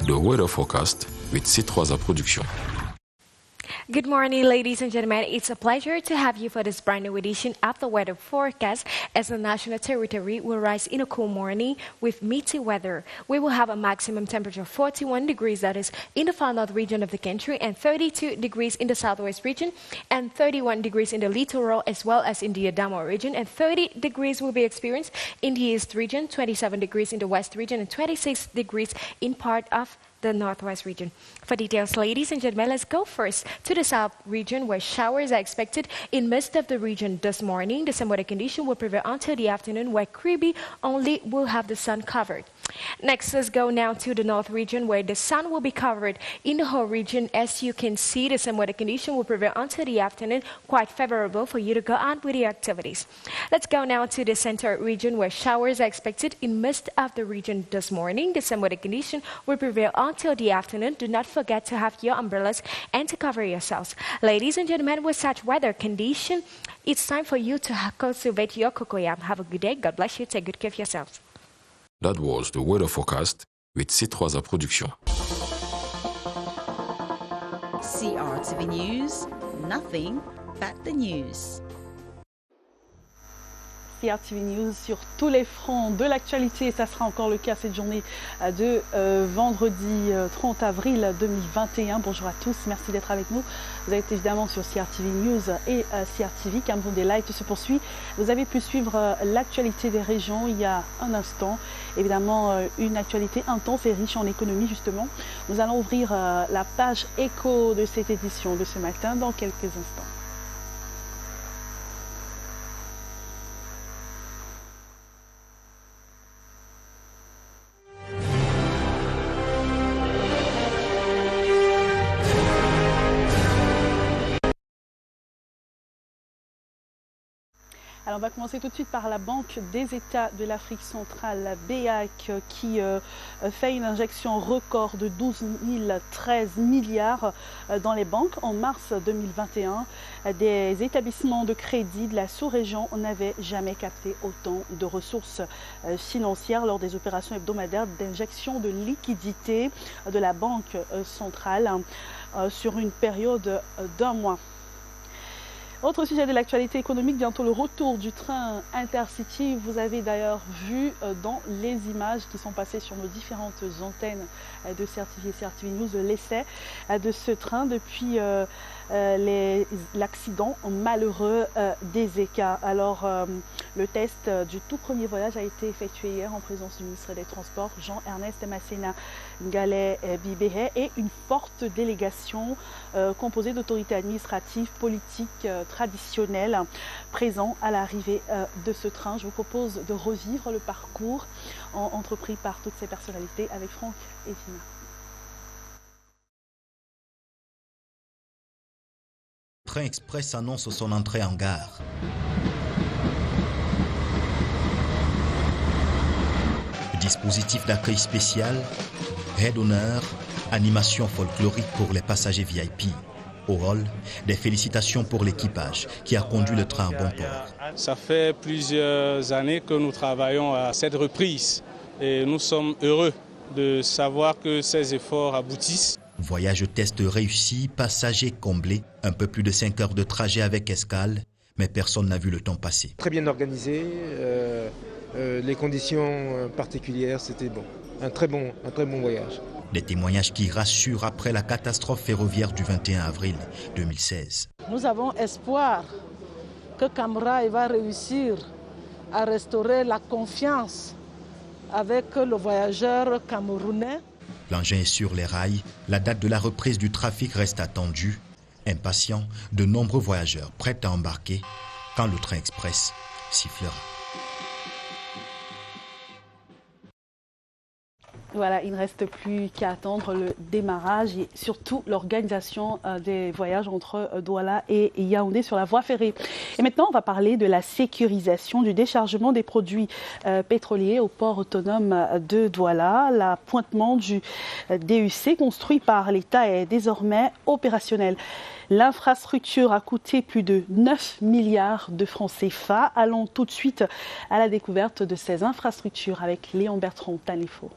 the weather forecast with C3 Production. Good morning, ladies and gentlemen. It's a pleasure to have you for this brand new edition of the weather forecast as the national territory will rise in a cool morning with misty weather. We will have a maximum temperature of 41 degrees, that is in the far north region of the country, and 32 degrees in the southwest region, and 31 degrees in the littoral as well as in the Adamo region, and 30 degrees will be experienced in the east region, 27 degrees in the west region, and 26 degrees in part of the northwest region. For details, ladies and gentlemen, let's go first to the south region where showers are expected in most of the region this morning. The same weather condition will prevail until the afternoon where Kribi only will have the sun covered. Next, let's go now to the north region where the sun will be covered in the whole region. As you can see, the same weather condition will prevail until the afternoon, quite favorable for you to go on with your activities. Let's go now to the center region where showers are expected in most of the region this morning. The same weather condition will prevail until the afternoon. Do not forget to have your umbrellas and to cover yourselves. Ladies and gentlemen, with such weather condition, it's time for you to cultivate your cocoyam. Have a good day. God bless you. Take good care of yourselves. That was the weather forecast with C3 Production. CRTV News, nothing but the news. CRTV News sur tous les fronts de l'actualité. Ça sera encore le cas cette journée de vendredi 30 avril 2021. Bonjour à tous, merci d'être avec nous. Vous êtes évidemment sur CRTV News et CRTV. Cameroun des lives se poursuit. Vous avez pu suivre l'actualité des régions il y a un instant. Évidemment, une actualité intense et riche en économie justement. Nous allons ouvrir la page écho de cette édition de ce matin dans quelques instants. Alors on va commencer tout de suite par la Banque des États de l'Afrique centrale, la BEAC, qui fait une injection record de 13 milliards dans les banques en mars 2021. Des établissements de crédit de la sous-région n'avaient jamais capté autant de ressources financières lors des opérations hebdomadaires d'injection de liquidités de la Banque centrale sur une période d'un mois. Autre sujet de l'actualité économique, bientôt le retour du train Intercity. Vous avez d'ailleurs vu dans les images qui sont passées sur nos différentes antennes de CRTV News l'essai de ce train depuis l'accident malheureux des ECA. Alors, le test du tout premier voyage a été effectué hier en présence du ministre des Transports, Jean-Ernest Masséna Ngalé-Bibéhé, et une forte délégation composée d'autorités administratives, politiques, traditionnelles présents à l'arrivée de ce train. Je vous propose de revivre le parcours entrepris par toutes ces personnalités avec Franck et Tina. Train Express annonce son entrée en gare. Dispositif d'accueil spécial, raid d'honneur, animation folklorique pour les passagers VIP. Au hall, des félicitations pour l'équipage qui a conduit le train à bon port. Ça fait plusieurs années que nous travaillons à cette reprise et nous sommes heureux de savoir que ces efforts aboutissent. Voyage test réussi, passagers comblés, un peu plus de 5 heures de trajet avec escale, mais personne n'a vu le temps passer. Très bien organisé, les conditions particulières, c'était bon. Un très bon voyage. Des témoignages qui rassurent après la catastrophe ferroviaire du 21 avril 2016. Nous avons espoir que Camrail va réussir à restaurer la confiance avec le voyageur camerounais. L'engin est sur les rails, la date de la reprise du trafic reste attendue. Impatients, de nombreux voyageurs prêts à embarquer quand le train express sifflera. Voilà, il ne reste plus qu'à attendre le démarrage et surtout l'organisation des voyages entre Douala et Yaoundé sur la voie ferrée. Et maintenant, on va parler de la sécurisation du déchargement des produits pétroliers au port autonome de Douala. L'appointement du DUC construit par l'État est désormais opérationnel. L'infrastructure a coûté plus de 9 milliards de francs CFA. Allons tout de suite à la découverte de ces infrastructures avec Léon Bertrand Talinfo.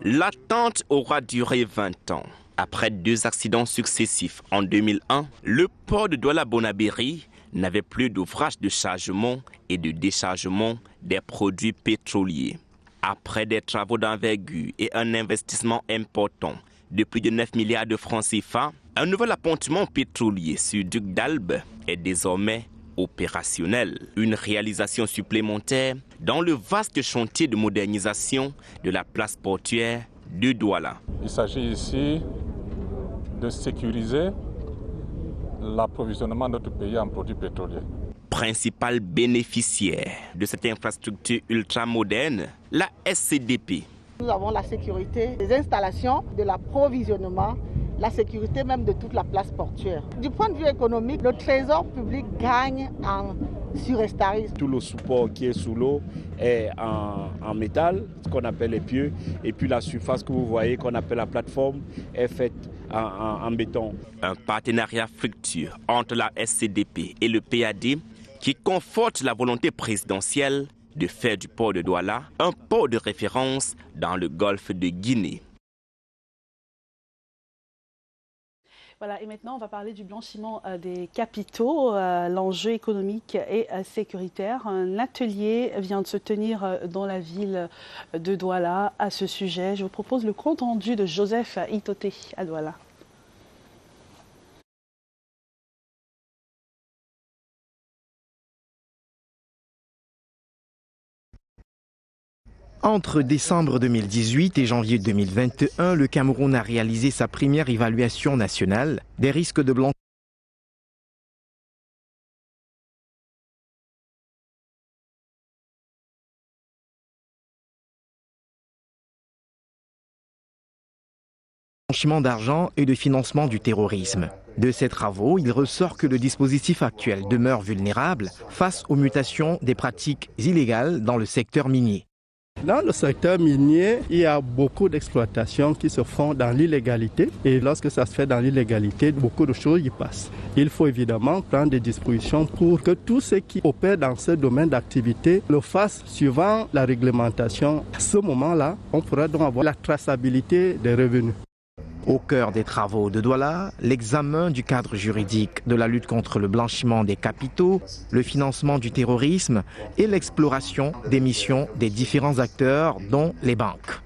L'attente aura duré 20 ans. Après 2 accidents successifs en 2001, le port de Douala-Bonabéry n'avait plus d'ouvrage de chargement et de déchargement des produits pétroliers. Après des travaux d'envergure et un investissement important de plus de 9 milliards de francs CFA, un nouvel appontement pétrolier sur Duc d'Albe est désormais opérationnel. Une réalisation supplémentaire dans le vaste chantier de modernisation de la place portuaire de Douala. Il s'agit ici de sécuriser l'approvisionnement de notre pays en produits pétroliers. Principal bénéficiaire de cette infrastructure ultramoderne, la SCDP. Nous avons la sécurité des installations, de l'approvisionnement, la sécurité même de toute la place portuaire. Du point de vue économique, le trésor public gagne en surestarisme. Tout le support qui est sous l'eau est en métal, ce qu'on appelle les pieux, et puis la surface que vous voyez, qu'on appelle la plateforme, est faite en béton. Un partenariat fructueux entre la SCDP et le PAD qui conforte la volonté présidentielle de faire du port de Douala un port de référence dans le golfe de Guinée. Voilà, et maintenant on va parler du blanchiment des capitaux, l'enjeu économique et sécuritaire. Un atelier vient de se tenir dans la ville de Douala à ce sujet. Je vous propose le compte rendu de Joseph Itoté à Douala. Entre décembre 2018 et janvier 2021, le Cameroun a réalisé sa première évaluation nationale des risques de blanchiment d'argent et de financement du terrorisme. De ces travaux, il ressort que le dispositif actuel demeure vulnérable face aux mutations des pratiques illégales dans le secteur minier. Dans le secteur minier, il y a beaucoup d'exploitations qui se font dans l'illégalité et lorsque ça se fait dans l'illégalité, beaucoup de choses y passent. Il faut évidemment prendre des dispositions pour que tous ceux qui opèrent dans ce domaine d'activité le fassent suivant la réglementation. À ce moment-là, on pourra donc avoir la traçabilité des revenus. Au cœur des travaux de Douala, l'examen du cadre juridique de la lutte contre le blanchiment des capitaux, le financement du terrorisme et l'exploration des missions des différents acteurs, dont les banques.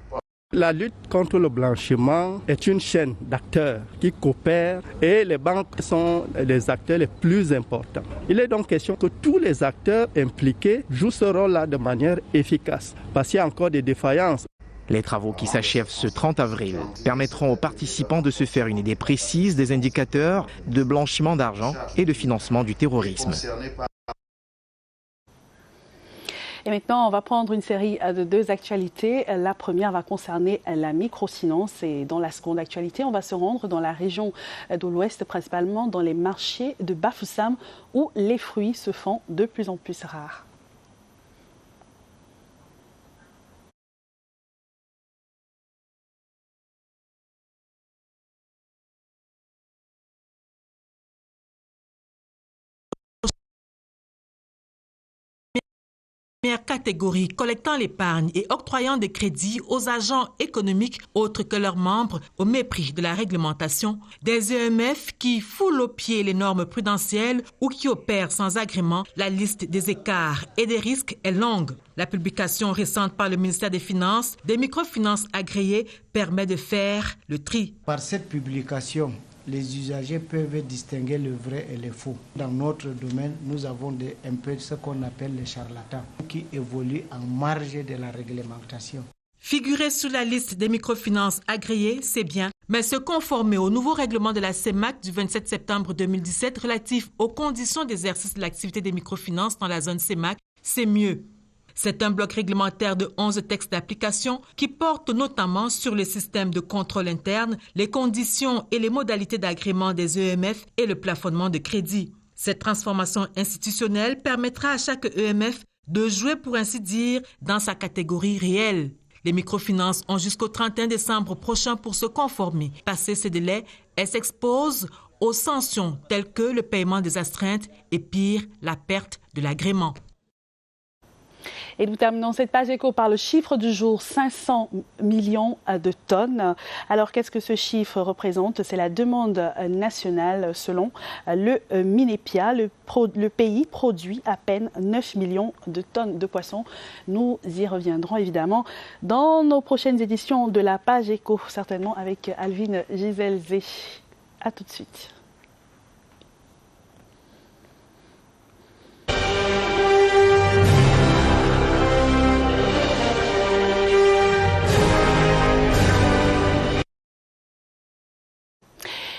La lutte contre le blanchiment est une chaîne d'acteurs qui coopèrent et les banques sont les acteurs les plus importants. Il est donc question que tous les acteurs impliqués jouent ce rôle-là de manière efficace parce qu'il y a encore des défaillances. Les travaux qui s'achèvent ce 30 avril permettront aux participants de se faire une idée précise des indicateurs de blanchiment d'argent et de financement du terrorisme. Et maintenant, on va prendre une série de 2 actualités. La première va concerner la microfinance et dans la seconde actualité, on va se rendre dans la région de l'Ouest, principalement dans les marchés de Bafoussam où les fruits se font de plus en plus rares. Première catégorie, collectant l'épargne et octroyant des crédits aux agents économiques autres que leurs membres au mépris de la réglementation, des EMF qui foulent aux pieds les normes prudentielles ou qui opèrent sans agrément. La liste des écarts et des risques est longue. La publication récente par le ministère des Finances des microfinances agréées permet de faire le tri. Par cette publication, les usagers peuvent distinguer le vrai et le faux. Dans notre domaine, nous avons un peu ce qu'on appelle les charlatans qui évoluent en marge de la réglementation. Figurer sur la liste des microfinances agréées, c'est bien, mais se conformer au nouveau règlement de la CEMAC du 27 septembre 2017 relatif aux conditions d'exercice de l'activité des microfinances dans la zone CEMAC, c'est mieux. C'est un bloc réglementaire de 11 textes d'application qui porte notamment sur le système de contrôle interne, les conditions et les modalités d'agrément des EMF et le plafonnement de crédit. Cette transformation institutionnelle permettra à chaque EMF de jouer, pour ainsi dire, dans sa catégorie réelle. Les microfinances ont jusqu'au 31 décembre prochain pour se conformer. Passé ce délai, elles s'exposent aux sanctions telles que le paiement des astreintes et pire, la perte de l'agrément. Et nous terminons cette page éco par le chiffre du jour, 500 millions de tonnes. Alors qu'est-ce que ce chiffre représente? C'est la demande nationale selon le Minepia. Le pays produit à peine 9 millions de tonnes de poissons. Nous y reviendrons évidemment dans nos prochaines éditions de la page éco, certainement avec Alvin Giselzé. À tout de suite.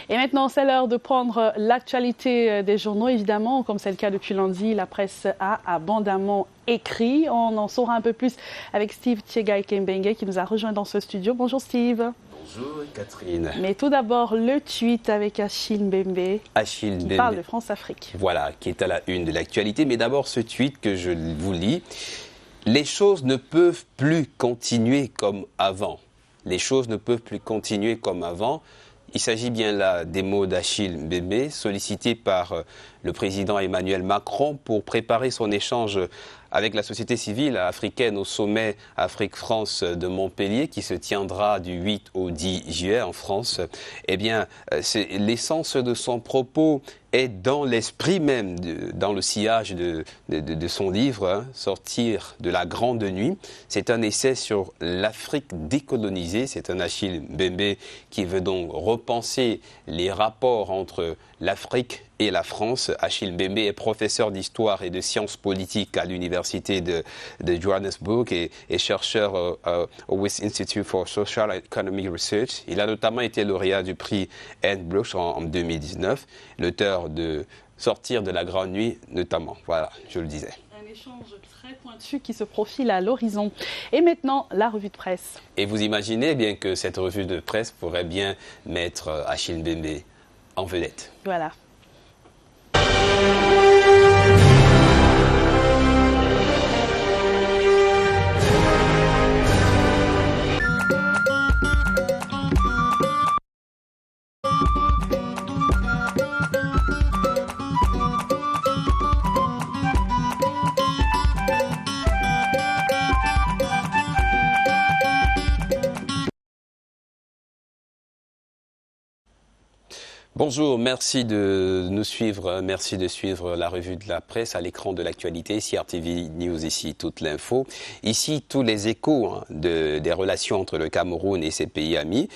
Et maintenant, c'est l'heure de prendre l'actualité des journaux. Évidemment, comme c'est le cas depuis lundi, la presse a abondamment écrit. On en saura un peu plus avec Steve Tchegai Kembengue qui nous a rejoint dans ce studio. Bonjour Steve. Bonjour Catherine. Mais tout d'abord, le tweet avec Achille Mbembe qui parle de France-Afrique. Voilà, qui est à la une de l'actualité. Mais d'abord, ce tweet que je vous lis. Les choses ne peuvent plus continuer comme avant. Les choses ne peuvent plus continuer comme avant. Il s'agit bien là des mots d'Achille Mbembe, sollicité par le président Emmanuel Macron pour préparer son échange avec la société civile africaine au sommet Afrique-France de Montpellier qui se tiendra du 8 au 10 juillet en France. Eh bien, l'essence de son propos est dans l'esprit même, dans le sillage de son livre, hein, Sortir de la grande nuit. C'est un essai sur l'Afrique décolonisée. C'est un Achille Mbembe qui veut donc repenser les rapports entre l'Afrique et la France. Achille Mbembe est professeur d'histoire et de sciences politiques à l'université de Johannesburg et chercheur au West Institute for Social and Economic Research. Il a notamment été lauréat du prix Anne Bloch en 2019, l'auteur de Sortir de la grande nuit notamment. Voilà, je le disais. Un échange très pointu qui se profile à l'horizon. Et maintenant, la revue de presse. Et vous imaginez bien que cette revue de presse pourrait bien mettre Achille Mbembe en vedette. Voilà. Bonjour, merci de nous suivre, merci de suivre la revue de la presse à l'écran de l'actualité, CRTV News, ici toute l'info. Ici tous les échos des relations entre le Cameroun et ses pays amis,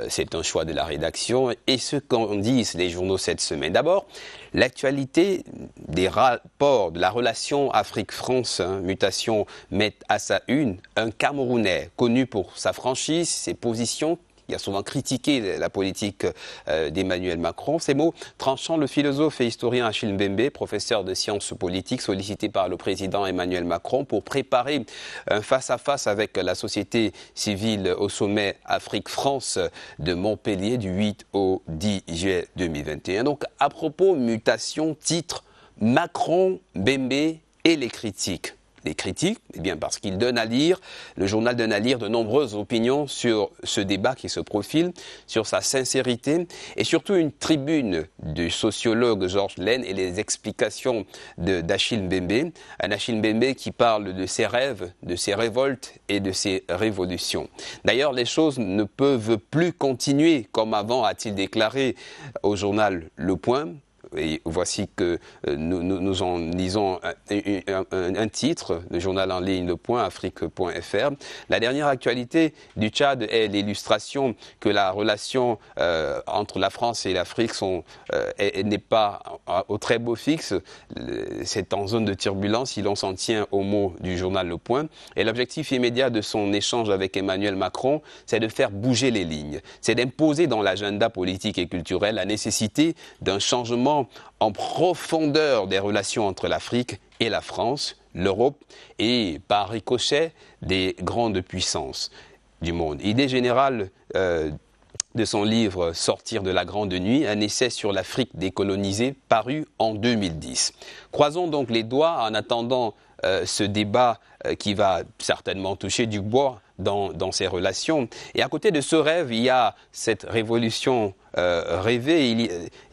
c'est un choix de la rédaction et ce qu'en disent les journaux cette semaine. D'abord, l'actualité des rapports de la relation Afrique-France, mutation, met à sa une un Camerounais connu pour sa franchise, ses positions. Il a souvent critiqué la politique d'Emmanuel Macron. Ces mots tranchant, le philosophe et historien Achille Mbembe, professeur de sciences politiques, sollicité par le président Emmanuel Macron pour préparer un face-à-face avec la société civile au sommet Afrique-France de Montpellier du 8 au 10 juillet 2021. Donc, à propos mutation, titre Macron, Mbembe et les critiques. Les critiques, eh bien parce qu'il donne à lire, le journal donne à lire de nombreuses opinions sur ce débat qui se profile, sur sa sincérité et surtout une tribune du sociologue Georges Laine et les explications d'Achille Mbembe. Un Achille Mbembe qui parle de ses rêves, de ses révoltes et de ses révolutions. D'ailleurs, les choses ne peuvent plus continuer comme avant, a-t-il déclaré au journal Le Point. Et voici que nous en lisons un titre, le journal en ligne Le Point, Afrique.fr. La dernière actualité du Tchad est l'illustration que la relation entre la France et l'Afrique n'est pas au très beau fixe. C'est en zone de turbulence, si l'on s'en tient aux mots du journal Le Point. Et l'objectif immédiat de son échange avec Emmanuel Macron, c'est de faire bouger les lignes. C'est d'imposer dans l'agenda politique et culturel la nécessité d'un changement en profondeur des relations entre l'Afrique et la France, l'Europe et par ricochet des grandes puissances du monde. Idée générale de son livre Sortir de la grande nuit, un essai sur l'Afrique décolonisée paru en 2010. Croisons donc les doigts en attendant ce débat qui va certainement toucher du bois dans ces relations. Et à côté de ce rêve, il y a cette révolution rêvée.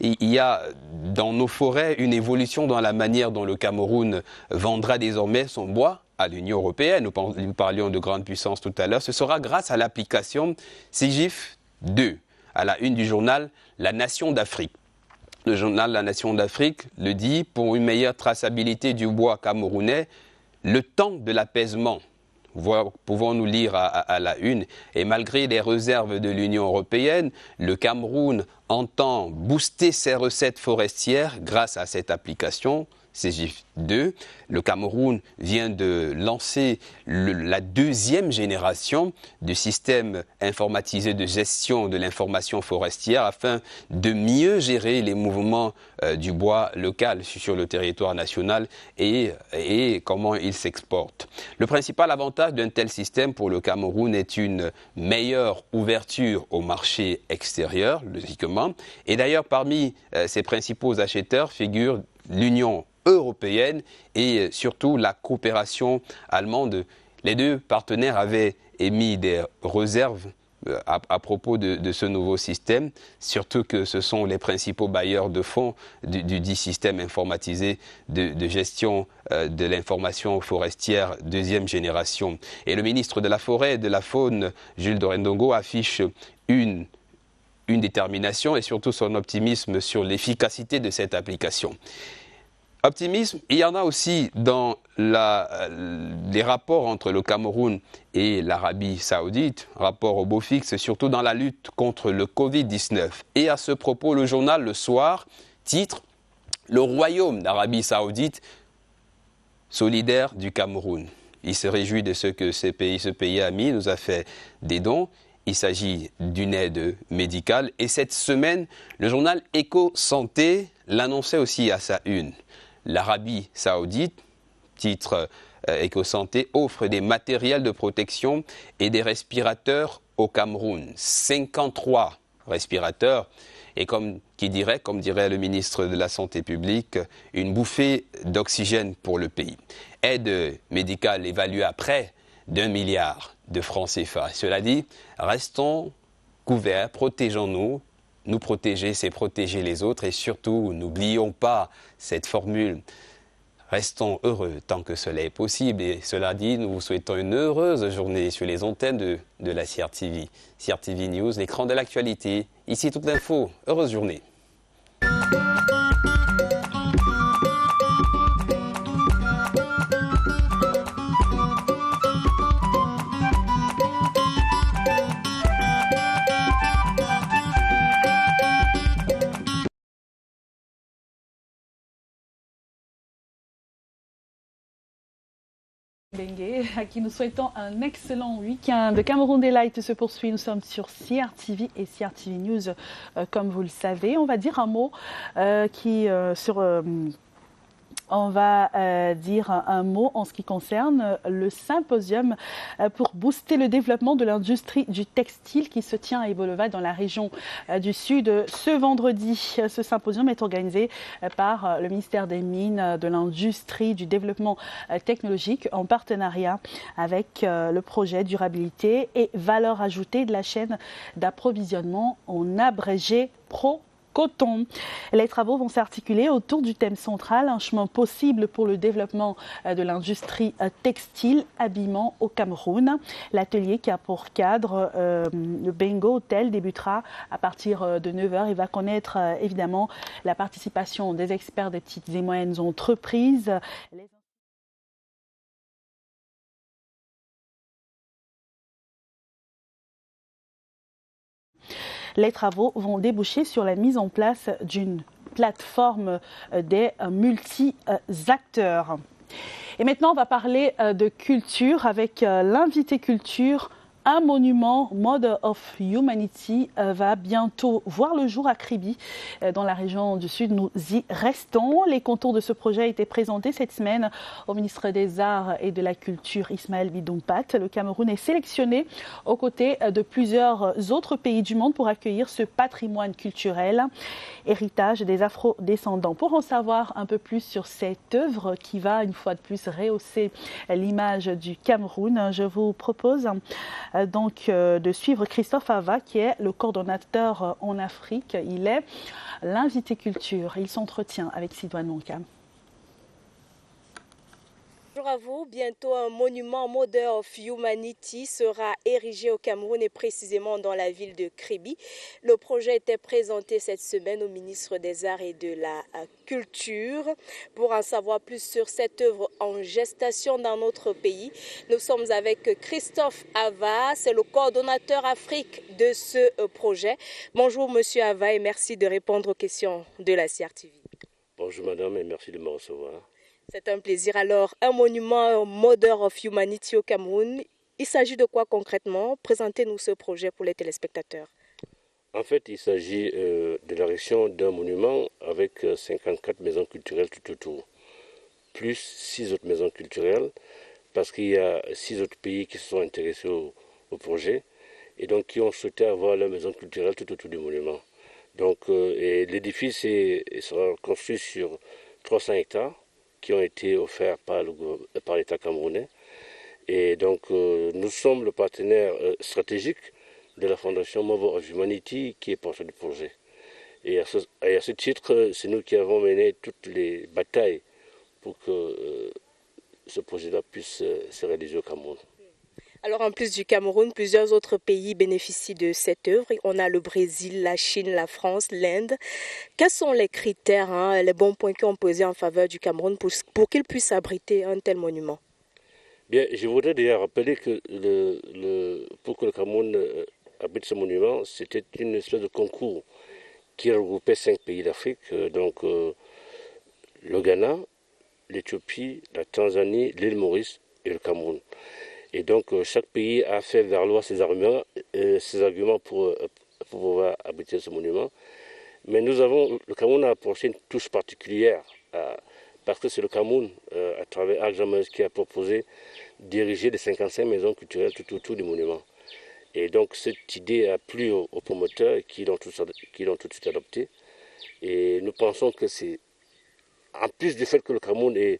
Il y a dans nos forêts une évolution dans la manière dont le Cameroun vendra désormais son bois à l'Union européenne, nous parlions de grandes puissances tout à l'heure, ce sera grâce à l'application SIGIF 2, à la une du journal La Nation d'Afrique. Le journal La Nation d'Afrique le dit, pour une meilleure traçabilité du bois camerounais, le temps de l'apaisement. Pouvons-nous lire à la une, et malgré les réserves de l'Union européenne, le Cameroun entend booster ses recettes forestières grâce à cette application. SIGIF 2, le Cameroun vient de lancer la deuxième génération du système informatisé de gestion de l'information forestière afin de mieux gérer les mouvements du bois local sur le territoire national et comment il s'exporte. Le principal avantage d'un tel système pour le Cameroun est une meilleure ouverture au marché extérieur, logiquement. Et d'ailleurs, parmi ses principaux acheteurs figure l'Union européenne et surtout la coopération allemande. Les deux partenaires avaient émis des réserves à propos de ce nouveau système, surtout que ce sont les principaux bailleurs de fonds du dit système informatisé de gestion de l'information forestière deuxième génération. Et le ministre de la Forêt et de la Faune, Jules Dorendongo, affiche une détermination et surtout son optimisme sur l'efficacité de cette application. Optimisme, il y en a aussi dans les rapports entre le Cameroun et l'Arabie Saoudite, rapport au beau fixe, surtout dans la lutte contre le Covid-19. Et à ce propos, le journal Le Soir titre « Le Royaume d'Arabie Saoudite solidaire du Cameroun ». Il se réjouit de ce que ce pays ami nous a fait des dons. Il s'agit d'une aide médicale. Et cette semaine, le journal Éco Santé l'annonçait aussi à sa une. L'Arabie Saoudite, titre Éco-Santé, offre des matériels de protection et des respirateurs au Cameroun. 53 respirateurs et comme dirait le ministre de la Santé publique, une bouffée d'oxygène pour le pays. Aide médicale évaluée à près d'1 milliard de francs CFA. Cela dit, restons couverts, protégeons-nous. Nous protéger, c'est protéger les autres et surtout, n'oublions pas cette formule. Restons heureux tant que cela est possible. Et cela dit, nous vous souhaitons une heureuse journée sur les antennes de la CRTV. CRTV News, l'écran de l'actualité. Ici toute l'info. Heureuse journée. Bengue, à qui nous souhaitons un excellent week-end. Cameroun Delight se poursuit. Nous sommes sur CRTV et CRTV News, comme vous le savez. On va dire un mot On va dire un mot en ce qui concerne le symposium pour booster le développement de l'industrie du textile qui se tient à Ibolova dans la région du Sud ce vendredi. Ce symposium est organisé par le ministère des Mines, de l'Industrie, du Développement technologique en partenariat avec le projet Durabilité et Valeur ajoutée de la chaîne d'approvisionnement en abrégé Pro Coton. Les travaux vont s'articuler autour du thème central, un chemin possible pour le développement de l'industrie textile, habillement au Cameroun. L'atelier qui a pour cadre le Bengo Hotel débutera à partir de 9h et va connaître évidemment la participation des experts des petites et moyennes entreprises. Les travaux vont déboucher sur la mise en place d'une plateforme des multi-acteurs. Et maintenant, on va parler de culture avec l'invité culture. Un monument Mother of Humanity va bientôt voir le jour à Kribi, dans la région du Sud. Nous y restons. Les contours de ce projet ont été présentés cette semaine au ministre des Arts et de la Culture, Ismaël Bidompat. Le Cameroun est sélectionné aux côtés de plusieurs autres pays du monde pour accueillir ce patrimoine culturel, héritage des Afro-descendants. Pour en savoir un peu plus sur cette œuvre qui va une fois de plus rehausser l'image du Cameroun, je vous propose donc de suivre Christophe Ava, qui est le coordonnateur en Afrique. Il est l'invité culture. Il s'entretient avec Sidoine Moncam. Bonjour Bonjour à vous. Bientôt, un monument Mother of Humanity sera érigé au Cameroun et précisément dans la ville de Kribi. Le projet était présenté cette semaine au ministre des Arts et de la Culture. Pour en savoir plus sur cette œuvre en gestation dans notre pays, nous sommes avec Christophe Ava, c'est le coordonnateur Afrique de ce projet. Bonjour Monsieur Ava et merci de répondre aux questions de la CRTV. Bonjour madame et merci de me recevoir. C'est un plaisir. Alors, un monument Mother of Humanity au Cameroun, il s'agit de quoi concrètement? Présentez-nous ce projet pour les téléspectateurs. En fait, il s'agit de l'érection d'un monument avec 54 maisons culturelles tout autour, plus 6 autres maisons culturelles, parce qu'il y a 6 autres pays qui se sont intéressés au projet et donc qui ont souhaité avoir leur maison culturelle tout autour du monument. Donc, l'édifice sera construit sur 300 hectares. Qui ont été offerts par l'État camerounais. Et donc, nous sommes le partenaire stratégique de la Fondation Mother of Humanity qui est porteur du projet. Et à ce titre, c'est nous qui avons mené toutes les batailles pour que ce projet-là puisse se réaliser au Cameroun. Alors, en plus du Cameroun, plusieurs autres pays bénéficient de cette œuvre. On a le Brésil, la Chine, la France, l'Inde. Quels sont les critères, les bons points qui ont posé en faveur du Cameroun pour qu'il puisse abriter un tel monument? Bien, je voudrais déjà rappeler que pour que le Cameroun abrite ce monument, c'était une espèce de concours qui regroupait 5 pays d'Afrique, donc le Ghana, l'Éthiopie, la Tanzanie, l'île Maurice et le Cameroun. Et donc, chaque pays a fait valoir ses arguments pour pouvoir abriter ce monument. Mais le Cameroun a apporté une touche particulière, parce que c'est le Cameroun, à travers Al-Jameez, qui a proposé d'ériger les 55 maisons culturelles tout autour du monument. Et donc, cette idée a plu aux promoteurs qui l'ont tout de suite adoptée. Et nous pensons que c'est, en plus du fait que le Cameroun et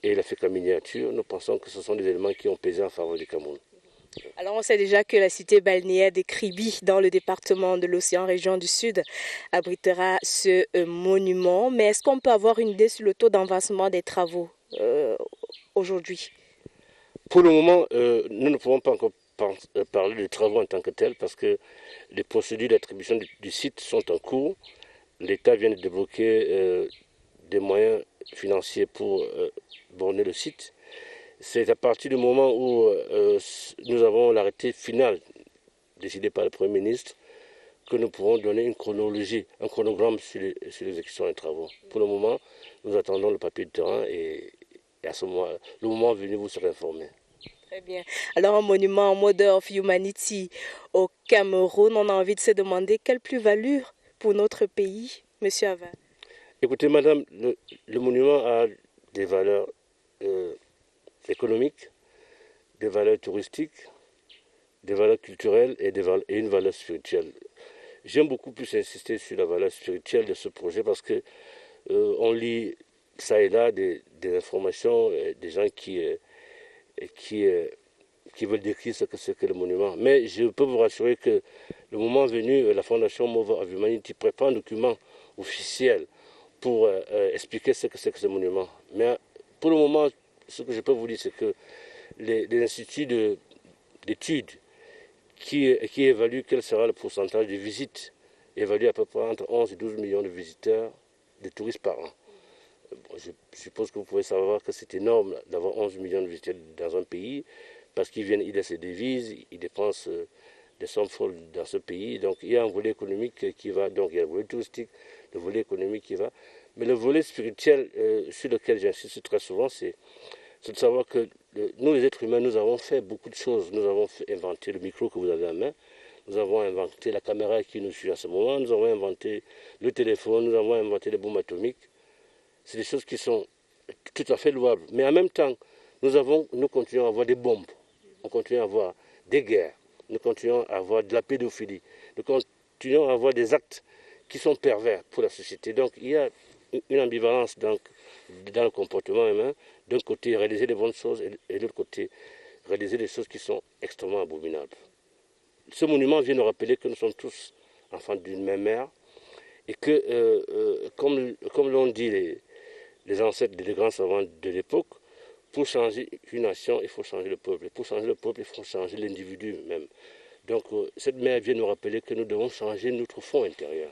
l'Afrique en miniature, nous pensons que ce sont des éléments qui ont pesé en faveur du Cameroun. Alors on sait déjà que la cité balnéaire de Kribi, dans le département de l'Océan Région du Sud, abritera ce monument. Mais est-ce qu'on peut avoir une idée sur le taux d'avancement des travaux aujourd'hui? Pour le moment, nous ne pouvons pas encore parler de travaux en tant que tels parce que les procédures d'attribution du site sont en cours. L'État vient de débloquer des moyens financiers pour borner le site. C'est à partir du moment où nous avons l'arrêté final décidé par le Premier ministre que nous pourrons donner une chronologie, un chronogramme sur l'exécution des travaux. Pour le moment, nous attendons le papier de terrain et à ce moment, le moment venu, vous serez informés. Très bien. Alors, un monument Mother of Humanity au Cameroun, on a envie de se demander quelle plus-value pour notre pays, Monsieur Ava? Écoutez, madame, le monument a des valeurs économiques, des valeurs touristiques, des valeurs culturelles et une valeur spirituelle. J'aime beaucoup plus insister sur la valeur spirituelle de ce projet parce que on lit ça et là des informations, des gens qui veulent décrire ce que c'est que le monument. Mais je peux vous rassurer que le moment venu, la Fondation Mother of Humanity prépare un document officiel pour expliquer ce que c'est que ce monument. Mais pour le moment, ce que je peux vous dire, c'est que les instituts d'études qui évaluent quel sera le pourcentage de visites, évaluent à peu près entre 11 et 12 millions de visiteurs, de touristes par an. Bon, je suppose que vous pouvez savoir que c'est énorme d'avoir 11 millions de visiteurs dans un pays, parce qu'ils viennent, ils laissent des devises, ils dépensent des sommes folles dans ce pays. Donc il y a un volet économique qui va, donc il y a le volet touristique, le volet économique qui va. Mais le volet spirituel sur lequel j'insiste très souvent, c'est de savoir que nous, les êtres humains, nous avons fait beaucoup de choses. Nous avons inventé le micro que vous avez en main, nous avons inventé la caméra qui nous suit à ce moment, nous avons inventé le téléphone, nous avons inventé les bombes atomiques. C'est des choses qui sont tout à fait louables. Mais en même temps, nous continuons à avoir des bombes, on continue à avoir des guerres, nous continuons à avoir de la pédophilie, nous continuons à avoir des actes qui sont pervers pour la société. Donc il y a une ambivalence dans le comportement humain. D'un côté, réaliser les bonnes choses et de l'autre côté, réaliser des choses qui sont extrêmement abominables. Ce monument vient nous rappeler que nous sommes tous enfants d'une même mère et que, comme l'ont dit les ancêtres des grands savants de l'époque, pour changer une nation, il faut changer le peuple. Et pour changer le peuple, il faut changer l'individu même. Donc cette mère vient nous rappeler que nous devons changer notre fond intérieur,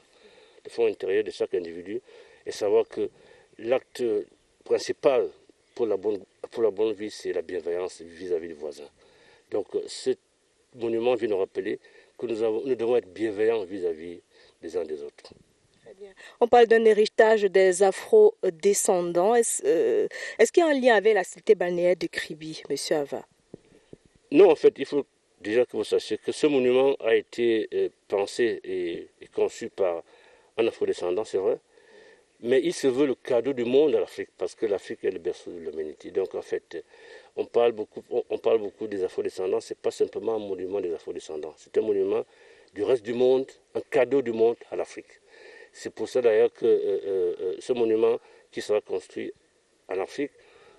le fond intérieur de chaque individu, et savoir que l'acte principal pour la bonne vie, c'est la bienveillance vis-à-vis du voisin. Donc ce monument vient nous rappeler que nous devons être bienveillants vis-à-vis des uns des autres. On parle d'un héritage des afro-descendants. Est-ce qu'il y a un lien avec la cité balnéaire de Kribi, M. Ava? Non, en fait, il faut déjà que vous sachiez que ce monument a été pensé et conçu par un afro-descendant, c'est vrai, mais il se veut le cadeau du monde à l'Afrique, parce que l'Afrique est le berceau de l'humanité. Donc, en fait, on parle beaucoup des afro-descendants. Ce n'est pas simplement un monument des afro-descendants, c'est un monument du reste du monde, un cadeau du monde à l'Afrique. C'est pour ça d'ailleurs que ce monument qui sera construit en Afrique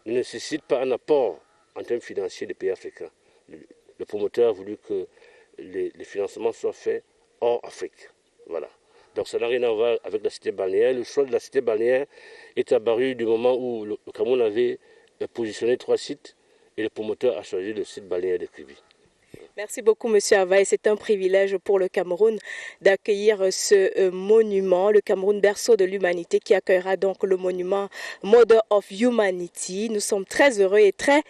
ne nécessite pas un apport en termes financiers des pays africains. Le promoteur a voulu que les financements soient faits hors Afrique. Voilà. Donc ça n'a rien à voir avec la cité balnéaire. Le choix de la cité balnéaire est apparu du moment où le Cameroun avait positionné 3 sites et le promoteur a choisi le site balnéaire de Kribi. Merci beaucoup, M. Ava. Et c'est un privilège pour le Cameroun d'accueillir ce monument, le Cameroun berceau de l'humanité, qui accueillera donc le monument Mother of Humanity. Nous sommes très heureux et très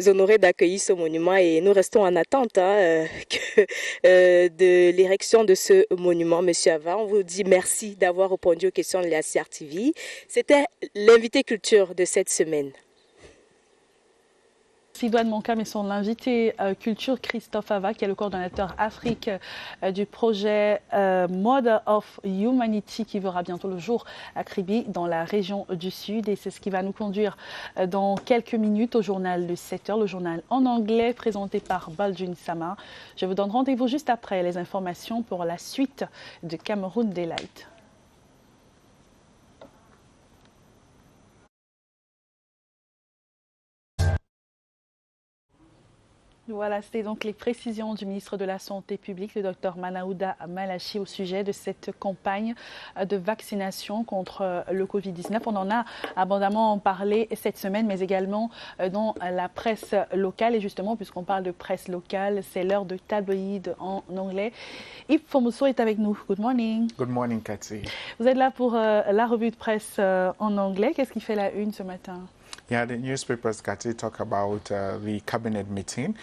honorés d'accueillir ce monument et nous restons en attente de l'érection de ce monument, M. Ava. On vous dit merci d'avoir répondu aux questions de la CRTV. C'était l'invité culture de cette semaine. Sidoine Moncam et son invité culture Christophe Ava, qui est le coordonnateur Afrique du projet Mother of Humanity, qui verra bientôt le jour à Kribi dans la région du Sud. Et c'est ce qui va nous conduire dans quelques minutes au journal de 7h, le journal en anglais présenté par Baldwin Sama. Je vous donne rendez-vous juste après les informations pour la suite de Cameroun Daylight. Voilà, c'était donc les précisions du ministre de la Santé publique, le Dr Manaouda Malachi, au sujet de cette campagne de vaccination contre le Covid-19. On en a abondamment parlé cette semaine, mais également dans la presse locale. Et justement, puisqu'on parle de presse locale, c'est l'heure de tabloïd en anglais. Yves Fomuso est avec nous. Good morning. Good morning, Cathy. Vous êtes là pour la revue de presse en anglais. Qu'est-ce qui fait la une ce matin? Yeah, the newspapers, Cathy, talk about the cabinet meeting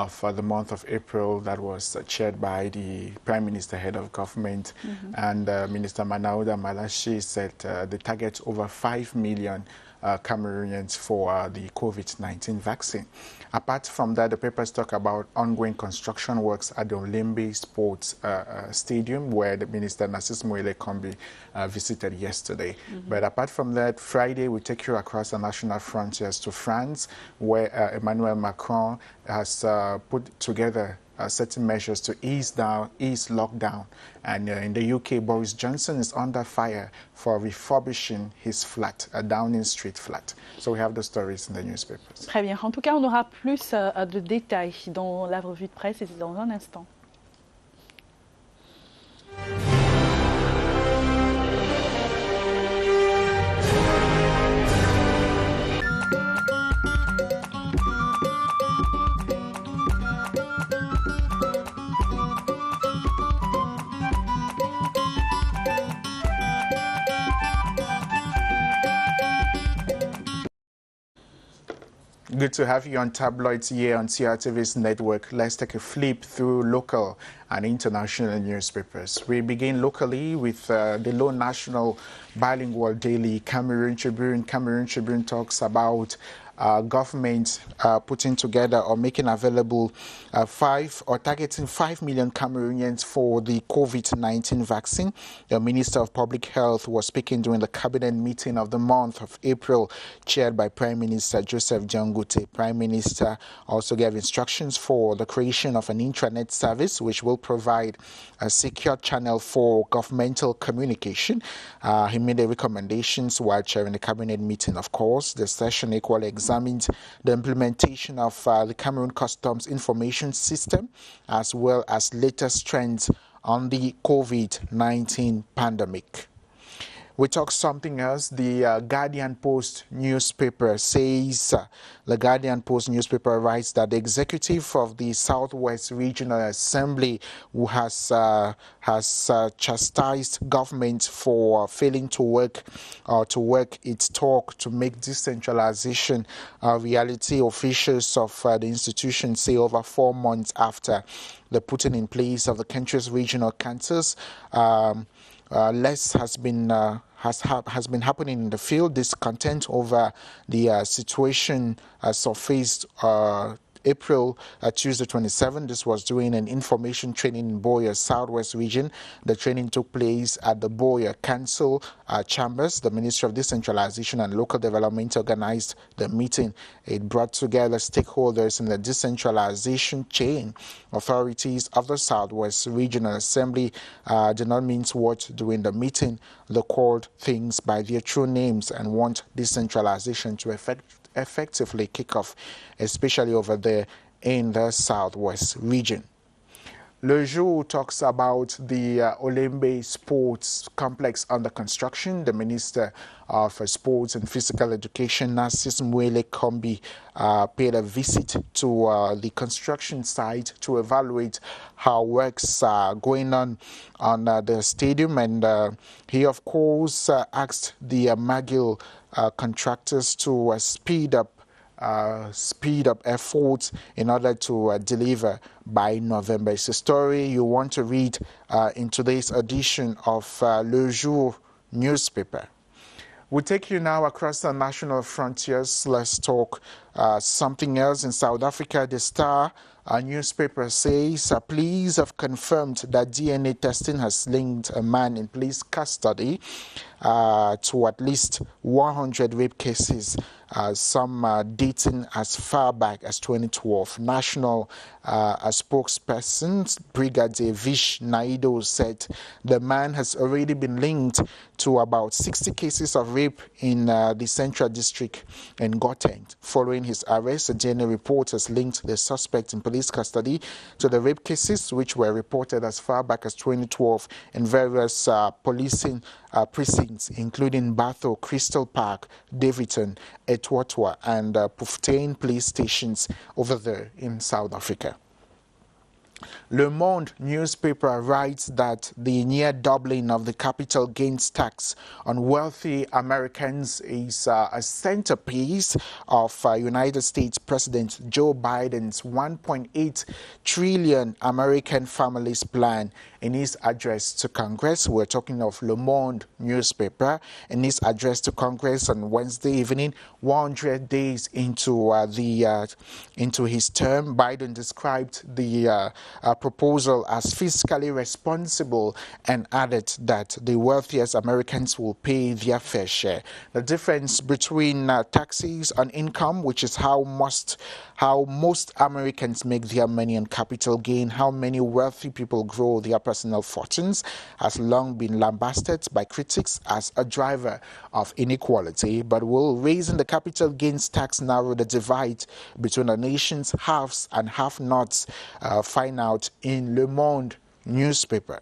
for the month of April that was chaired by the Prime Minister, head of government, and Minister Manaouda Malachi said they target over 5 million Cameroonians for the COVID-19 vaccine. Apart from that, the papers talk about ongoing construction works at the Olembe Sports Stadium, where the Minister Narcisse Moile Kombi visited yesterday. But apart from that, Friday we take you across the national frontiers to France, where Emmanuel Macron has put together certain measures to ease lockdown. And in the UK, Boris Johnson is under fire for refurbishing his flat, a Downing Street flat. So we have the stories in the newspapers. Très bien. En tout cas, on aura plus de détails dans la revue de presse et dans un instant. Good to have you on Tabloids here on CRTV's network. Let's take a flip through local and international newspapers. We begin locally with the Low National Bilingual Daily Cameroon Tribune. Cameroon Tribune talks about government putting together or making available targeting 5 million Cameroonians for the COVID-19 vaccine. The Minister of Public Health was speaking during the cabinet meeting of the month of April, chaired by Prime Minister Joseph Jangote. Prime Minister also gave instructions for the creation of an intranet service which will provide a secure channel for governmental communication. He made the recommendations while chairing the cabinet meeting. Of course, the session equally examined the implementation of the Cameroon Customs Information System, as well as latest trends on the COVID-19 pandemic. We talk something else. The Guardian Post newspaper says, the Guardian Post newspaper writes that the executive of the Southwest Regional Assembly, who has chastised government for failing to work its talk to make decentralization a reality. Officials of the institution say over 4 months after the putting in place of the country's regional councils, less has been happening in the field. Discontent over the situation surfaced Tuesday 27. This was during an information training in Boya Southwest region. The training took place at the Boya Council chambers. The Ministry of Decentralization and Local Development organized the meeting. It brought together stakeholders in the decentralization chain. Authorities of the Southwest Regional Assembly did not mince words during the meeting. They called things by their true names and want decentralization to effectively kick off, especially over there in the Southwest region. Le Jour talks about the Olembe Sports Complex under construction. The Minister of Sports and Physical Education, Narcisse Mwele Kombi, paid a visit to the construction site to evaluate how works are going on the stadium, and he of course asked the McGill contractors to speed up efforts in order to deliver by November. It's a story you want to read in today's edition of Le Jour newspaper. We'll take you now across the national frontiers. Let's talk something else. In South Africa, the Star newspaper says police have confirmed that DNA testing has linked a man in police custody to at least 100 rape cases, some dating as far back as 2012. National spokesperson Brigadier Vish Naido said the man has already been linked to about 60 cases of rape in the Central District in Gauteng. Following his arrest, the DNA report has linked the suspect in police custody to the rape cases, which were reported as far back as 2012 in various policing precincts, including Batho, Crystal Park, Davidson, Etwatwa, and Puftain police stations over there in South Africa. Le Monde newspaper writes that the near doubling of the capital gains tax on wealthy Americans is a centerpiece of United States President Joe Biden's $1.8 trillion American Families Plan. In his address to Congress, we're talking of Le Monde newspaper, in his address to Congress on Wednesday evening, 100 days into his term, Biden described the proposal as fiscally responsible and added that the wealthiest Americans will pay their fair share. The difference between taxes on income, which is how most Americans make their money, and capital gain, how many wealthy people grow their personal fortunes, has long been lambasted by critics as a driver of inequality. But will raising the capital gains tax narrow the divide between the nation's haves and have-nots? Find out in Le Monde newspaper.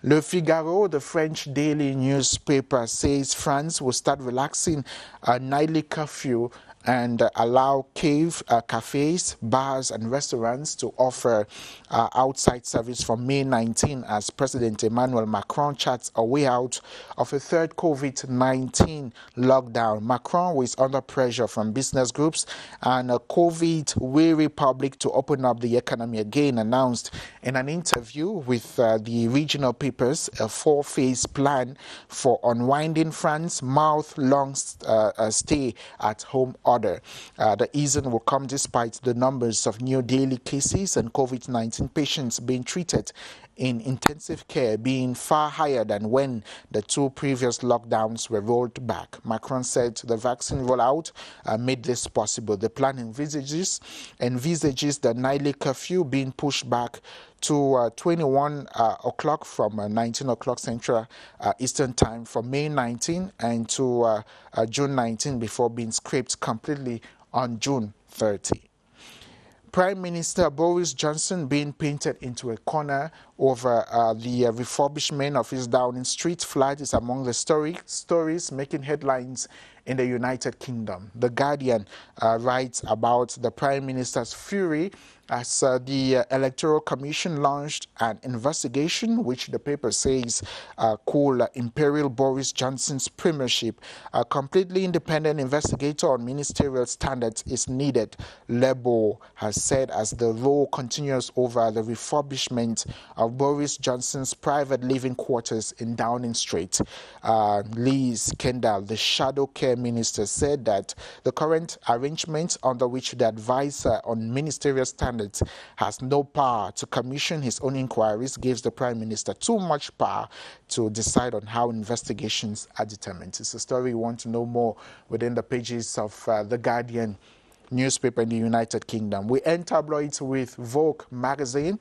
Le Figaro, the French daily newspaper, says France will start relaxing a nightly curfew and allow cafes, bars and restaurants to offer outside service from May 19 as President Emmanuel Macron charts a way out of a third COVID-19 lockdown. Macron is under pressure from business groups and a COVID-weary public to open up the economy again, announced in an interview with the regional papers a 4-phase plan for unwinding France's month-long stay at home order. The easing will come despite the numbers of new daily cases and COVID-19 patients being treated in intensive care being far higher than when the 2 previous lockdowns were rolled back. Macron said the vaccine rollout made this possible. The plan envisages the nightly curfew being pushed back to 21 o'clock from 19 o'clock Central Eastern Time from May 19 and to June 19 before being scrapped completely on June 30. Prime Minister Boris Johnson being painted into a corner over the refurbishment of his Downing Street flat is among the stories making headlines in the United Kingdom. The Guardian writes about the Prime Minister's fury as the Electoral Commission launched an investigation which the paper says could imperil Boris Johnson's premiership. A completely independent investigator on ministerial standards is needed, Labour has said, as the row continues over the refurbishment of Boris Johnson's private living quarters in Downing Street. Liz Kendall, the shadow care minister, said that the current arrangement under which the advisor on ministerial standards has no power to commission his own inquiries gives the Prime Minister too much power to decide on how investigations are determined. It's a story you want to know more within the pages of The Guardian newspaper in the United Kingdom. We end tabloids with Vogue magazine.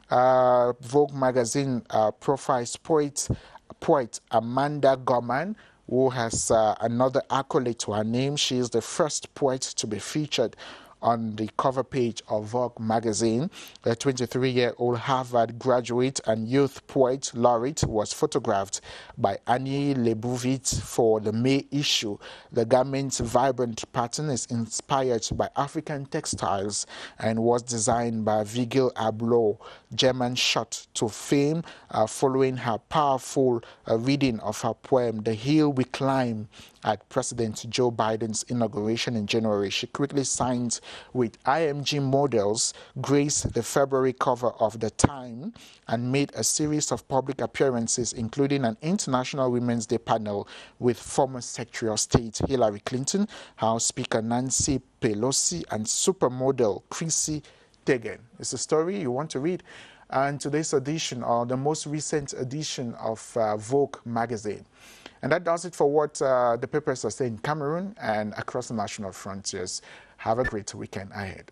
Vogue magazine profiles poet Amanda Gorman, who has another accolade to her name. She is the first poet to be featured on the cover page of Vogue magazine. The 23-year-old Harvard graduate and youth poet laureate was photographed by Annie Leibovitz for the May issue. The garment's vibrant pattern is inspired by African textiles and was designed by Vigil Abloh. German shot to fame following her powerful reading of her poem, The Hill We Climb, at President Joe Biden's inauguration in January. She quickly signed with IMG Models, graced the February cover of The Time, and made a series of public appearances, including an International Women's Day panel with former Secretary of State Hillary Clinton, House Speaker Nancy Pelosi, and supermodel Chrissy Teigen. It's a story you want to read. And today's edition, or the most recent edition of Vogue magazine. And that does it for what the papers are saying in Cameroon and across the national frontiers. Have a great weekend ahead.